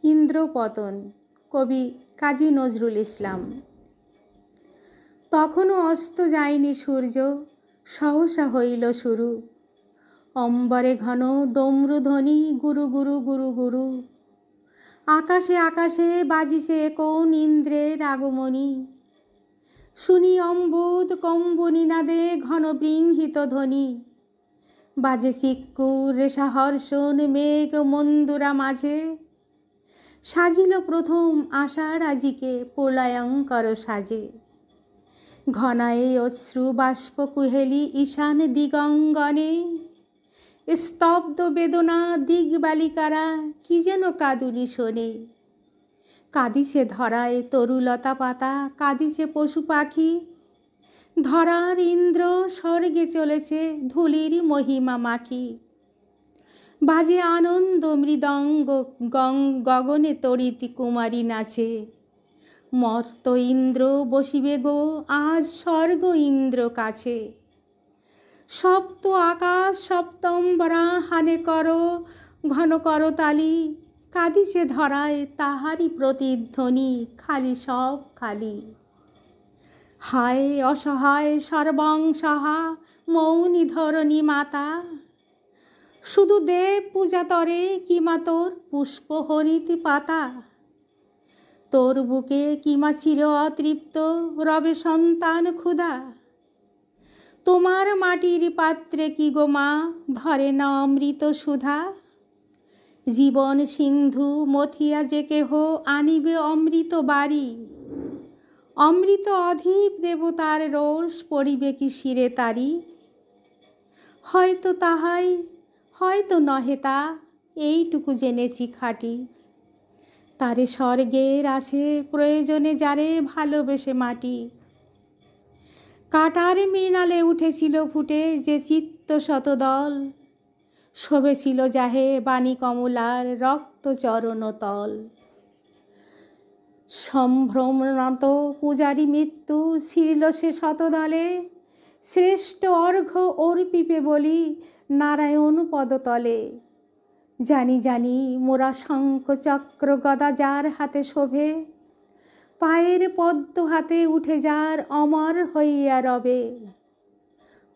ইন্দ্রপতন, কবি কাজী নজরুল ইসলাম। তখনও অস্ত যায়নি সূর্য, সহসা হইল শুরু। অম্বরে ঘন ডমরুধ্বনি, গুরু গুরু গুরু গুরু। আকাশে আকাশে বাজিছে কোন ইন্দ্রের আগমনী। শুনি অম্বুদ কম্বুনিনাদে ঘন বৃংহিত ধ্বনি। বাজে চিক্কুর রেশা হর্ষণ মেঘ মন্দুরা মাঝে। সাজিল প্রথম আষাঢ় আজিকে প্রলয়ঙ্কর সাজে। ঘনায়ে অশ্রু বাষ্প কুহেলি ঈশান দিগঙ্গনে। স্তব্ধ বেদনা দিগবালিকারা কি যেন কাঁদুনি শোনে। কাঁদিছে ধরায় তরুলতা পাতা, কাঁদিছে পশু পাখি। ধরার ইন্দ্র স্বর্গে চলেছে ধূলির মহিমা মাখি। বাজে আনন্দ মৃদঙ্গ গগনে তড়িৎ কুমারী নাচে। মর্ত ইন্দ্র বসিবে গো আজ স্বর্গ ইন্দ্র কাছে। সপ্ত আকাশ সপ্তম্বরা হানে করো ঘন করতালি। কাঁদিছে ধরায় তাহারি প্রতিধ্বনি, খালি সব খালি। হায় অসহায় সর্বংসহা মৌনি ধরণী মাতা। শুধু দেব পূজা তরে কিমা তোর পুষ্প হরিত পাতা। তোর বুকে কিমা চির অতৃপ্ত রবে সন্তান ক্ষুধা। তোমার মাটির পাত্রে কি গো মা ধরে না অমৃত সুধা। জীবন সিন্ধু মথিয়া যে কেহ আনিবে অমৃত বাড়ি। অমৃত অধীপ দেবতার রোষ পড়িবে কি শিরে তারি। হয়তো তাহাই হয়তো নহে তা, এইটুকু জেনেছি খাঁটি। তারে স্বর্গের আছে প্রয়োজনে যারে ভালোবেসে মাটি। কাটার মৃণালে উঠেছিল ফুটে যে চিত্ত শতদল। শোভেছিল যাহে বাণী কমলার রক্ত চরণ তল। সম্ভ্রমনত পূজারি মৃত্যু ছিঁড়ল সে শতদলে। শ্রেষ্ঠ অর্ঘ্য অর্পিপে বলি নারায়ণ পদতলে। জানি জানি মোরা শঙ্খ চক্র গদা যার হাতে শোভে। পায়ের পদ্ম হাতে উঠে যার অমর হইয়া রবে।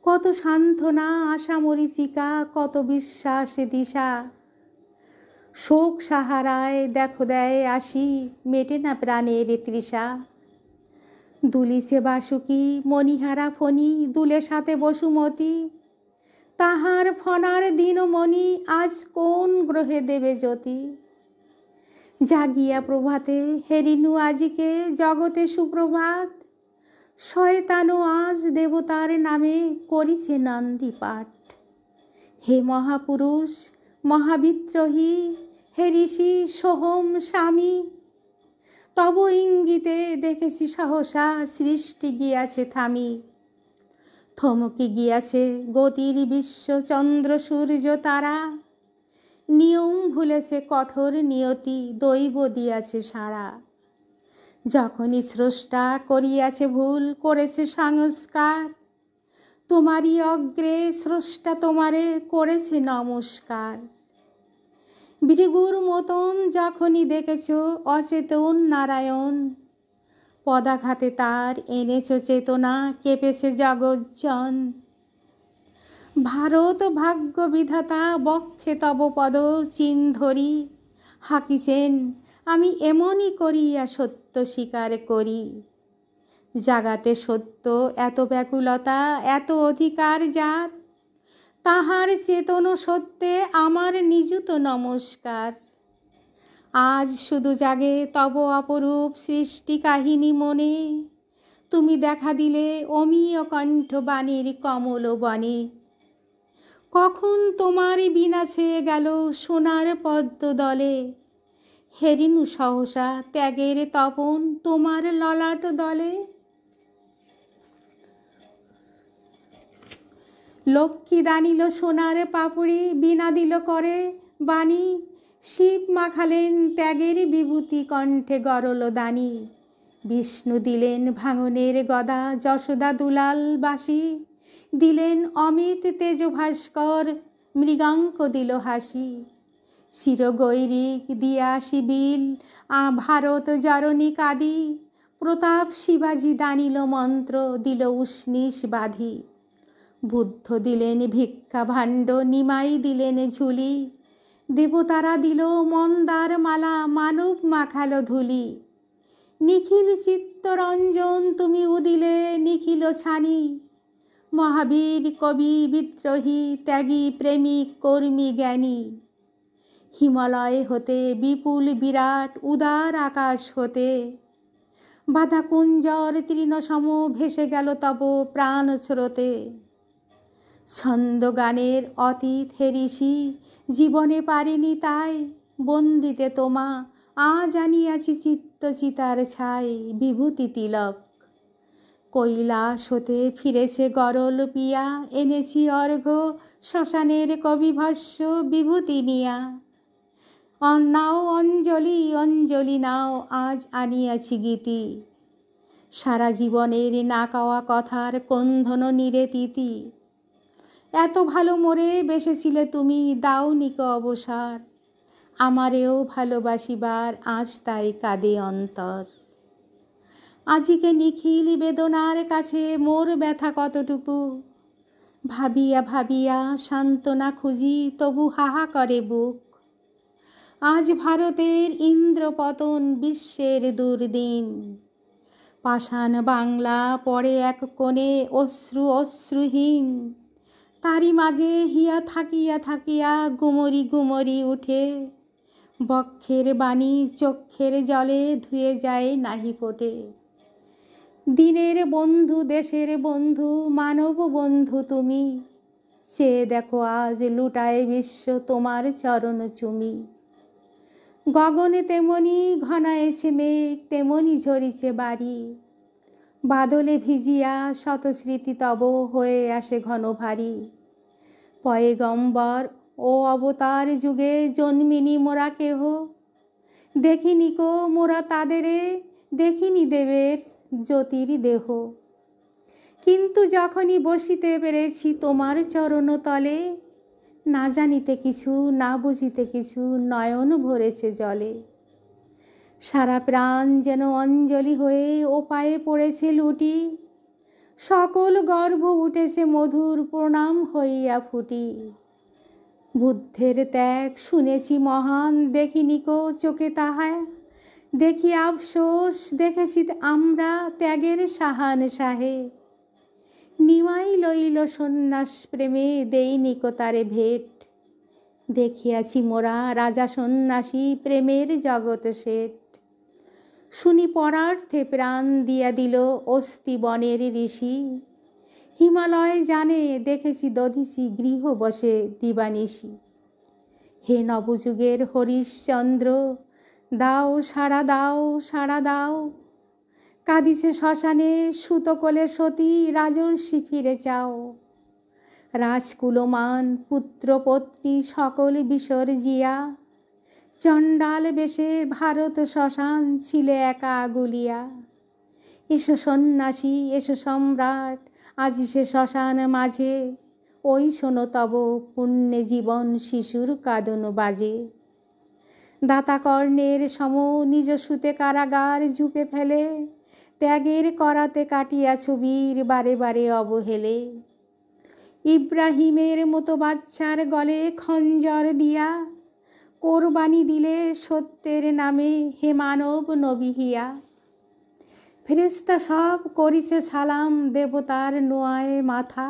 কত সান্ত্বনা আশা মরীচিকা, কত বিশ্বাস দিশা। শোক সাহারায় দেখো দেয় আসি, মেটে না প্রাণের তৃষা। দুলিছে বাসুকি মণিহারা ফণি, দুলে সাথে বসুমতী। তাহার ফনার দিনমণি আজ কোন গ্রহে দেবে জ্যোতি। জাগিয়া প্রভাতে হেরিনু আজিকে জগতে সুপ্রভাত। শয়তানও আজ দেবতার নামে করিছে নন্দী পাঠ। হে মহাপুরুষ মহাবিদ্রোহী, হে ঋষি সোহম স্বামী। তব ইঙ্গিতে দেখেছি সহসা সৃষ্টি গিয়াছে থামি। থমকে গিয়াছে গতির বিশ্ব চন্দ্র সূর্য তারা। নিয়ম ভুলেছে কঠোর নিয়তি, দৈব দিয়াছে সাড়া। যখনই স্রষ্টা করিয়াছে ভুল করেছে সংস্কার। তোমারই অগ্রে স্রষ্টা তোমারে করেছে নমস্কার। ভৃগুর মতন যখনই দেখেছ অচেতন নারায়ণ। পদাঘাতে তার এনেছ চেতনা, কেঁপেছে জগজ্জন। ভারত ভাগ্য বিধাতা বক্ষে তব পদ চিহ্ন ধরি। হাকিছেন আমি এমনই করিয়া সত্য স্বীকার করি। জাগাতে সত্য এত ব্যাকুলতা, এত অধিকার যার। তাহার চেতন সত্যে আমার নিযুত নমস্কার। আজ শুধু জাগে তব অপরূপ সৃষ্টি কাহিনী মনে। তুমি দেখা দিলে অমীয় কণ্ঠ বাণীর কমল বনে। কখন তোমার বীণা ছেয়ে গেল সোনার পদ্ম দলে। হেরিনু সহসা ত্যাগের তপন তোমার ললাট দলে। লক্ষ্মী দানিল সোনার পাপড়ি, বীণা দিল করে বাণী। শিব মাখালেন ত্যাগের বিভূতি, কণ্ঠে গরল দানি। বিষ্ণু দিলেন ভাঙনের গদা, যশোদা দুলাল বাসি। দিলেন অমিত তেজ ভাস্কর, মৃগাঙ্ক দিল হাসি। চিরগৈরিক দিয়া শিবিল ভারত জরণী কাদি, প্রতাপ শিবাজি দানিল মন্ত্র দিল উষ্ণিস বাঁধি। বুদ্ধ দিলেন ভিক্ষা ভাণ্ড, নিমাই দিলেন ঝুলি, দেবতারা দিল মন্দার মালা, মানব মাখালো ধুলি। নিখিল চিত্তরঞ্জন তুমি উদিলে নিখিল ছানি, মহাবীর কবি বিদ্রোহী ত্যাগী প্রেমিক কর্মী জ্ঞানী। হিমালয় হতে বিপুল বিরাট উদার আকাশ হতে, বাধা কুঞ্জর তৃণসম ভেসে গেল তব প্রাণ স্রোতে। ছন্দ গানের অতীত হেরিসি জীবনে পারিনি তাই, বন্দিতে তোমা আজ আনিয়াছি চিত্ত চিতার ছাই বিভূতি তিলক। কৈলাস হতে ফিরেছে গরল পিয়া, এনেছি অর্ঘ্য শ্মশানের কবিভস্য বিভূতি নিয়া। নাও অঞ্জলি অঞ্জলি নাও, আজ আনিয়াছি গীতি, সারা জীবনের না কওয়া কথার ক্রন্দন নিরেতিতি। এত ভালো মোরে বেসেছিলে তুমি, দাওনি কো অবসর, আমারেও ভালোবাসিবার আজ তাই কাঁদে অন্তর। আজিকে নিখিল বেদনার কাছে মোর ব্যথা কতটুকু, ভাবিয়া ভাবিয়া সান্ত্বনা খুঁজি তবু হাহা করে বুক। আজ ভারতের ইন্দ্রপতন বিশ্বের দুর্দিন, পাষাণ বাংলা পড়ে এক কোণে অশ্রু অশ্রুহীন। তারি মাঝে হিয়া থাকিয়া থাকিয়া গুমরি গুমরি উঠে, বক্ষের বাণী চক্ষের জলে ধুয়ে যায় নাহি ফোটে। দিনের বন্ধু দেশের বন্ধু মানব বন্ধু তুমি, সে দেখো আজ লুটায় বিশ্ব তোমার চরণ চুমি। গগনে তেমনি ঘনায়েছে মেঘ, তেমনি ঝরিছে বাড়ি, বাদলে ভিজিয়া শত স্মৃতি তব হয়ে আসে ঘন ভারী। পয়গম্বর ও অবতার যুগে জন্মিনি মোরা কেহ, দেখিনি কো মোরা তাদেরে, দেখিনি দেবের জ্যোতির দেহ। কিন্তু যখনই বসিতে পেরেছি তোমার চরণ তলে, না জানিতে কিছু না বুঝিতে কিছু নয়ন ভরেছে জলে। সারা প্রাণ যেন অঞ্জলি হয়ে ও পায়ে পড়েছে লুটি, সকল গর্ব উঠেছে মধুর প্রণাম হইয়া ফুটি। বুদ্ধের ত্যাগ শুনেছি মহান, দেখিনি কো চোখে তাহা, দেখি আফসোস দেখেছি আমরা ত্যাগের সাহান সাহে। নিমাই লইল সন্ন্যাস প্রেমে, দেইনি কো তারে ভেট, দেখিয়াছি মোরা রাজা সন্ন্যাসী প্রেমের জগৎ শেঠ। শুনি পরার্থে প্রাণ দিয়া দিল অস্তি বনের ঋষি, হিমালয় জানে দেখেছি দধিসি গৃহ বসে দিবানিশি। হে নবযুগের হরিশ্চন্দ্র, দাও সাড়া দাও সাড়া দাও, কাঁদিছে শ্মশানে সুতকলে সতী রাজর্ষি ফিরে চাও। রাজকুলমান পুত্রপত্নী সকল বিসর্জিয়া, চণ্ডাল বেশে ভারত শ্মশান ছিলে একা আগুলিয়া। এসো সন্ন্যাসী এসো সম্রাট, আজি সে শ্মশান মাঝে, ওই শোনো তব পুণ্যে জীবন শিশুর কাঁদন বাজে। দাতা কর্ণের সম নিজ সুতে কারাগার ঝুপে ফেলে, ত্যাগের করাতে কাটিয়াছ বীর বারে বারে অবহেলে। ইব্রাহিমের মতো বাচ্চার গলে খঞ্জর দিয়া, কোরবানি দিলে সত্যের নামে হে মানব নবী হিয়া। ফেরেশতা সব করিছে সালাম দেবতার নোয়ায় মাথা,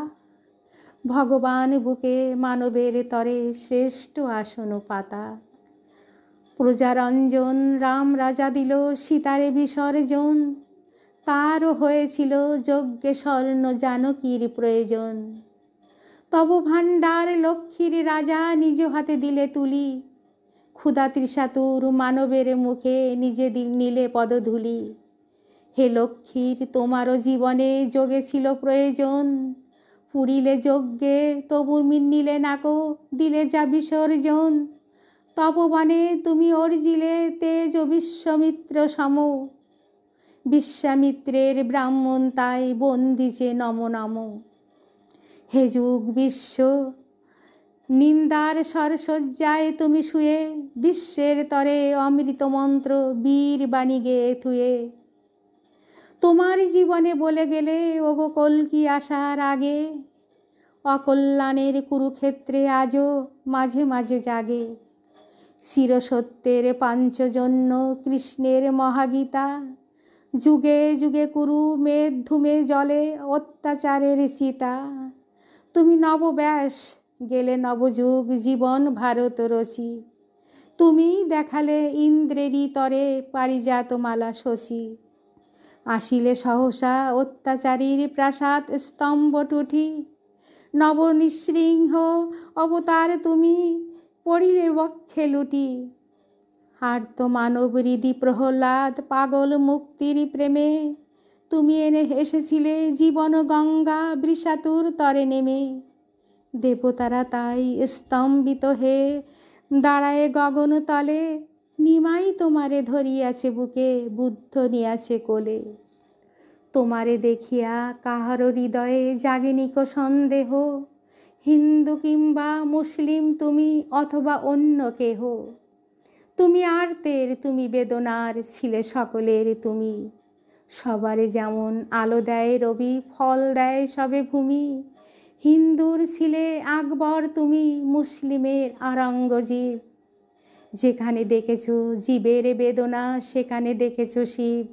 ভগবান বুকে মানবের তরে শ্রেষ্ঠ আসন পাতা। প্রজারঞ্জন রাম রাজা দিল সীতারে বিসর্জন, তারও হয়েছিল যজ্ঞে স্বর্ণ জানকীর প্রয়োজন। তব ভাণ্ডার লক্ষ্মীর রাজা নিজ হাতে দিলে তুলি, ক্ষুধা তৃষাতুর মানবের মুখে নিজে নিলে পদধূলি। হে লক্ষ্মীর তোমারও জীবনে যোগে ছিল প্রয়োজন, পুরিলে যজ্ঞে তবু নিলে নাকো দিলে যা বিসর্জন। তপবনে তুমি অর্জিলে তেজ বিশ্বমিত্র সম, বিশ্বামিত্রের ব্রাহ্মণ তাই বন্দিছে নম নম। হে যুগ বিশ্ব নিন্দার সরসজ্জায় তুমি শুয়ে, বিশ্বের তরে অমৃত মন্ত্র বীর বাণী গেয়ে থুয়ে। তোমার জীবনে বলে গেলে ওগো কল্কি আসার আগে, অকল্যাণের কুরুক্ষেত্রে আজও মাঝে মাঝে জাগে। চিরসত্যের পাঞ্চজন্য কৃষ্ণের মহাগীতা, যুগে যুগে কুরু মেদ ধুমে জলে অত্যাচারের চিতা। তুমি নবব্যাস, গেলে নবযুগ জীবন ভারত রচি। তুমি দেখালে ইন্দ্রেরই তরে পারিজাত মালা শচী। আসিলে সহসা অত্যাচারীর প্রাসাদ স্তম্ভ টুটি, নবনিসৃঙ্গ অবতার তুমি পড়িলে বক্ষে লুটি। আর্ত মানব হৃদি প্রহ্লাদ পাগল মুক্তির প্রেমে, তুমি এসেছিলে জীবন গঙ্গা বৃষাতুর তরে নেমে। দেবতারা তাই স্তম্ভিত হে দাঁড়ায় গগন তলে, নিমাই তোমারে ধরিয়াছে বুকে, বুদ্ধ নিয়াছে কোলে। তোমারে দেখিয়া কাহারো হৃদয়ে জাগেনিক সন্দেহ, হিন্দু কিংবা মুসলিম তুমি অথবা অন্য কেহ। তুমি আর্তের, তুমি বেদনার, ছিলে সকলের তুমি। সবারে যেমন আলো দেয় রবি, ফল দেয় সবে ভূমি। হিন্দুর ছিলে আকবর তুমি, মুসলিমের আরঙ্গজীব। যেখানে দেখেছ জীবের বেদনা, সেখানে দেখেছ শিব।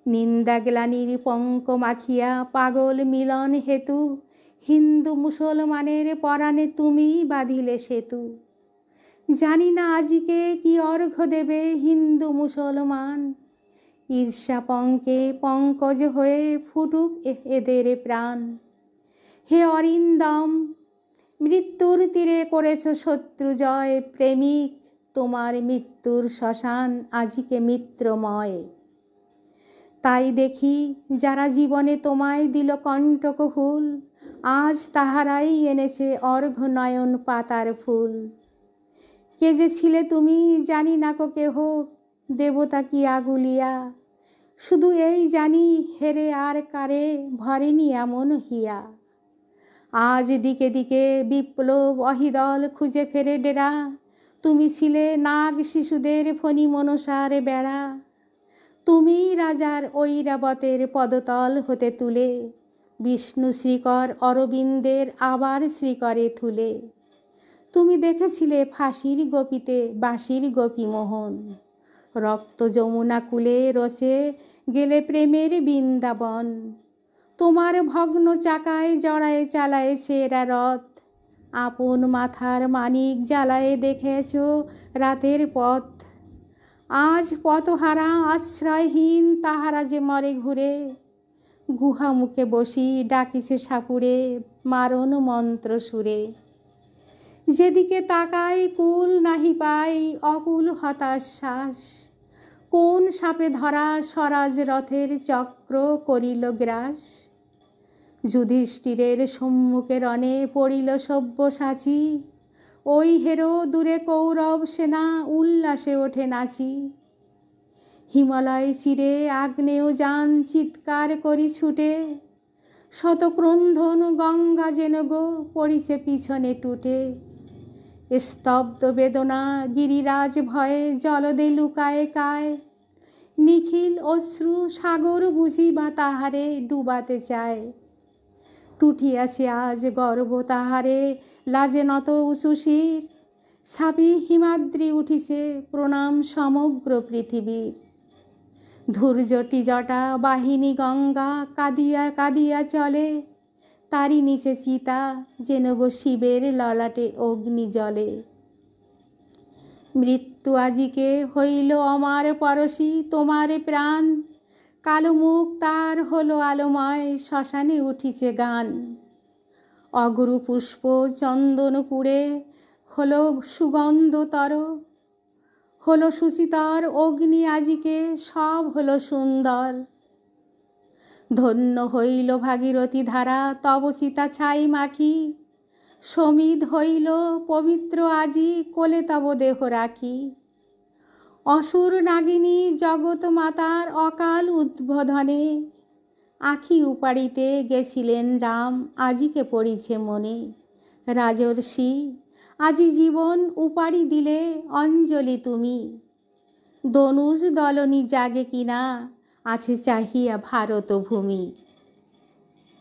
নিন্দা গ্লানির পঙ্ক মাখিয়া পাগল মিলন হেতু, হিন্দু মুসলমানের পরাণে তুমি বাঁধিলে সেতু। জানি না আজিকে কি অর্ঘ্য দেবে হিন্দু মুসলমান, ঈর্ষা পঙ্কে পঙ্কজ হয়ে ফুটুক এদের প্রাণ। হে অরিন্দম, মৃত্যুর তীরে করেছ শত্রু জয়, প্রেমিক তোমার মৃত্যুর শ্মশান আজিকে মিত্রময়। তাই দেখি যারা জীবনে তোমায় দিল কণ্টক হুল, আজ তাহারাই এনেছে অর্ঘ্য নয়ন পাতার ফুল। কে যে ছিলে তুমি জানি না কো কেহ, দেবতা কি আগুলিয়া। শুধু এই জানি হেরে আর কারে ভরেনি এমন হিয়া। আজ দিকে দিকে বিপ্লব অহিদল খুঁজে ফেরে ডেরা, তুমি ছিলে নাগ শিশুদের ফণি মনসার বেড়া। তুমি রাজার ঐরাবতের পদতল হতে তুলে, বিষ্ণু শ্রীকর অরবিন্দের আবার শ্রীকরে তুলে। তুমি দেখেছিলে ফাঁসির গোপীতে বাঁশির গোপী মোহন, রক্ত যমুনা কূলে রচে গেলে প্রেমের বৃন্দাবন। তোমার ভগ্ন চাকায় জড়ায় চালায়েছে এরা রথ, আপন মাথার মানিক জ্বালায়ে দেখেছ রাতের পথ। আজ পথহারা আশ্রয়হীন তাহারা যে মরে ঘুরে, গুহা মুখে বসি ডাকিছে সাপুরে মারণ মন্ত্র সুরে। যেদিকে তাকাই কুল নাহি পাই অকুল হতাশ শ্বাস, কোন সাপে ধরা স্বরাজ রথের চক্র করিল গ্রাস। যুধিষ্ঠিরের সম্মুখে রণে পড়িল সব্যসাচী, ওই হেরো দূরে কৌরব সেনা উল্লাসে ওঠে নাচি। হিমালয় চিরে আগ্নেয় যান চিৎকার করি ছুটে, শতক্রন্ধন গঙ্গা যেন গো পড়িছে পিছনে টুটে। স্তব্ধ বেদনা গিরিরাজ ভয়ে জলদে লুকায় কায়, নিখিল অশ্রু সাগর বুঝি বা তাহারে ডুবাতে চায়। টুটিয়াছে আজ গর্ব তাহারে লাজে নত উঁচু শির, ছাপি হিমাদ্রি উঠিছে প্রণাম সমগ্র পৃথিবীর। ধৈর্যটি জটা বাহিনী গঙ্গা কাঁদিয়া কাঁদিয়া চলে, তারি নিচে চিতা যেন গো শিবের ললাটে অগ্নি জ্বলে। মৃত্যু আজিকে হইল আমার পরশী তোমার প্রাণ, কালো মুখ তার হলো আলোময় শ্মশানে উঠিছে গান। অগরু পুষ্প চন্দনপুরে হলো সুগন্ধতর, হলো সুচিতর অগ্নি আজিকে সব হলো সুন্দর। ধন্য হইল ভাগীরথী ধারা তব চিতা ছাই মাখি, সমিধ হইল পবিত্র আজি কোলে তব দেহ রাখি। অসুর নাগিনী জগৎ মাতার অকাল উদ্বোধনে, আখি উপাড়িতে গেছিলেন রাম আজিকে পড়িছে মনে। রাজর্ষি আজি জীবন উপাড়ি দিলে অঞ্জলি তুমি। দনুজ দলনি জাগে কিনা আছে চাহিয়া ভারত ভূমি।